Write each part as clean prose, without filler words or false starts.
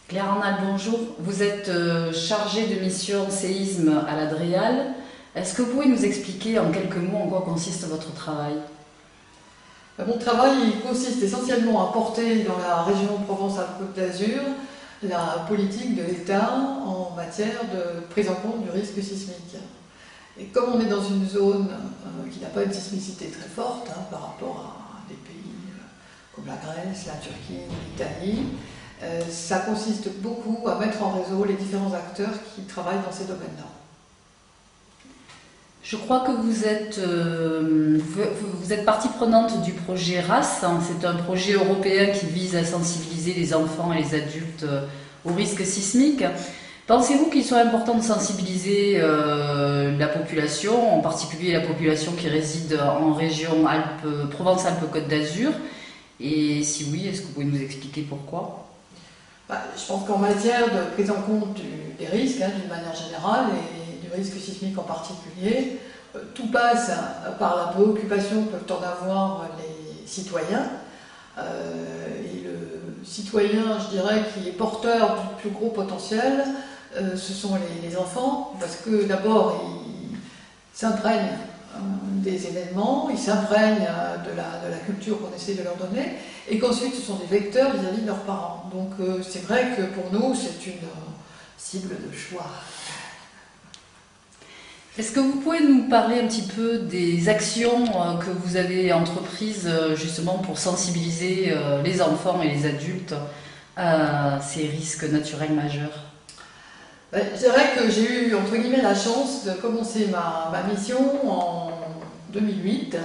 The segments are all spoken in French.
Claire Arnal, bonjour. Vous êtes chargée de mission séisme à la DREAL. Est-ce que vous pouvez nous expliquer en quelques mots en quoi consiste votre travail? Mon travail il consiste essentiellement à porter dans la région Provence-Alpes-Côte d'Azur la politique de l'État en matière de prise en compte du risque sismique. Et comme on est dans une zone qui n'a pas une sismicité très forte par rapport à des pays comme la Grèce, la Turquie, l'Italie, ça consiste beaucoup à mettre en réseau les différents acteurs qui travaillent dans ces domaines-là. Je crois que vous êtes partie prenante du projet RAS. C'est un projet européen qui vise à sensibiliser les enfants et les adultes au risque sismique. Pensez-vous qu'il soit important de sensibiliser la population, en particulier la population qui réside en région Provence-Alpes-Côte d'Azur? Et si oui, est-ce que vous pouvez nous expliquer pourquoi? Je pense qu'en matière de prise en compte des risques, d'une manière générale, et du risque sismique en particulier, tout passe par la préoccupation que peuvent en avoir les citoyens. Et le citoyen, je dirais, qui est porteur du plus gros potentiel, ce sont les enfants, parce que d'abord, ils s'imprègnent des événements, ils s'imprègnent de la culture qu'on essaie de leur donner, et qu'ensuite ce sont des vecteurs vis-à-vis de leurs parents. Donc c'est vrai que pour nous, c'est une cible de choix. Est-ce que vous pouvez nous parler un petit peu des actions que vous avez entreprises justement pour sensibiliser les enfants et les adultes à ces risques naturels majeurs? Je dirais que j'ai eu entre guillemets la chance de commencer ma mission en 2008,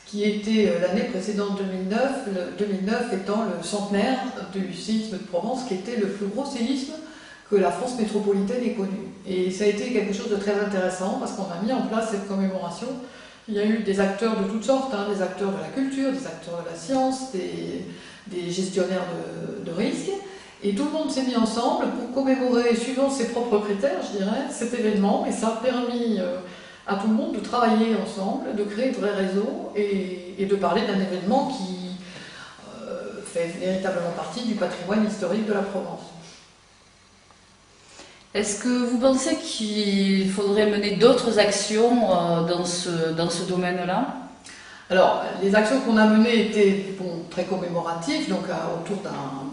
qui était l'année précédente 2009 étant le centenaire du séisme de Provence, qui était le plus gros séisme que la France métropolitaine ait connu. Et ça a été quelque chose de très intéressant parce qu'on a mis en place cette commémoration. Il y a eu des acteurs de toutes sortes, des acteurs de la culture, des acteurs de la science, des gestionnaires de risques. Et tout le monde s'est mis ensemble pour commémorer, suivant ses propres critères, je dirais, cet événement. Et ça a permis à tout le monde de travailler ensemble, de créer de vrais réseaux et de parler d'un événement qui fait véritablement partie du patrimoine historique de la Provence. Est-ce que vous pensez qu'il faudrait mener d'autres actions dans ce domaine-là? Alors, les actions qu'on a menées étaient très commémoratives, donc autour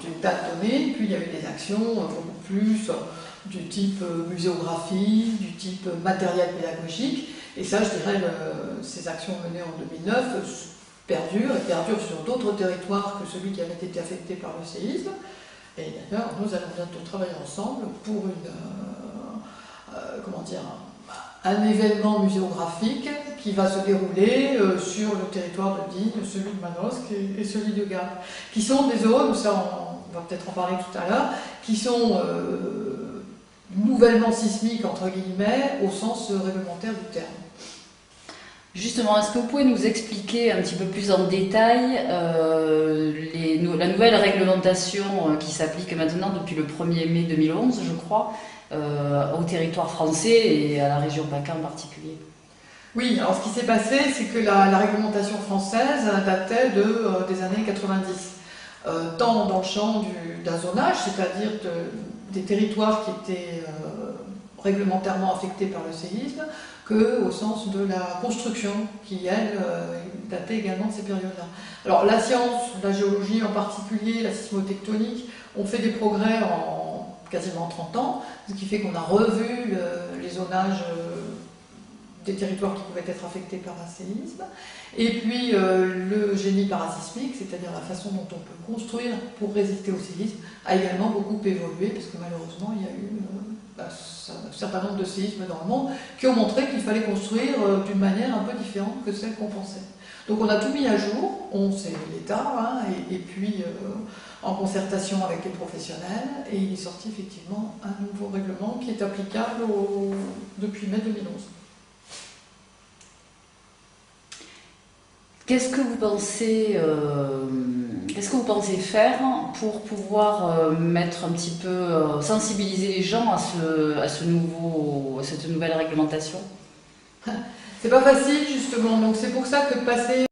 d'une date donnée, puis il y a eu des actions beaucoup plus du type muséographie, du type matériel pédagogique, et ça, je dirais, ces actions menées en 2009 perdurent sur d'autres territoires que celui qui avait été affecté par le séisme. Et d'ailleurs, nous allons bientôt travailler ensemble pour un événement muséographique qui va se dérouler sur le territoire de Digne, celui de Manosque et celui de Gap, qui sont des zones, ça on va peut-être en parler tout à l'heure, qui sont nouvellement sismiques, entre guillemets, au sens réglementaire du terme. Justement, est-ce que vous pouvez nous expliquer un petit peu plus en détail la nouvelle réglementation qui s'applique maintenant depuis le 1er mai 2011, je crois, au territoire français et à la région PACA en particulier? Oui, alors ce qui s'est passé, c'est que la réglementation française datait des années 90, tant dans le champ d'un zonage, c'est-à-dire des territoires qui étaient réglementairement affectés par le séisme, qu'au sens de la construction, qui, elle, datait également de ces périodes-là. Alors la science, la géologie en particulier, la sismotectonique, ont fait des progrès en quasiment 30 ans, ce qui fait qu'on a revu les zonages des territoires qui pouvaient être affectés par un séisme. Et puis le génie parasismique, c'est-à-dire la façon dont on peut construire pour résister au séisme, a également beaucoup évolué, parce que malheureusement, il y a eu un certain nombre de séismes dans le monde qui ont montré qu'il fallait construire d'une manière un peu différente que celle qu'on pensait. Donc on a tout mis à jour, c'est l'État, et puis en concertation avec les professionnels, et il est sorti effectivement un nouveau règlement qui est applicable depuis mai 2011. Qu'est-ce que vous pensez faire pour pouvoir mettre un petit peu, sensibiliser les gens à cette nouvelle réglementation? C'est pas facile justement, donc c'est pour ça que de passer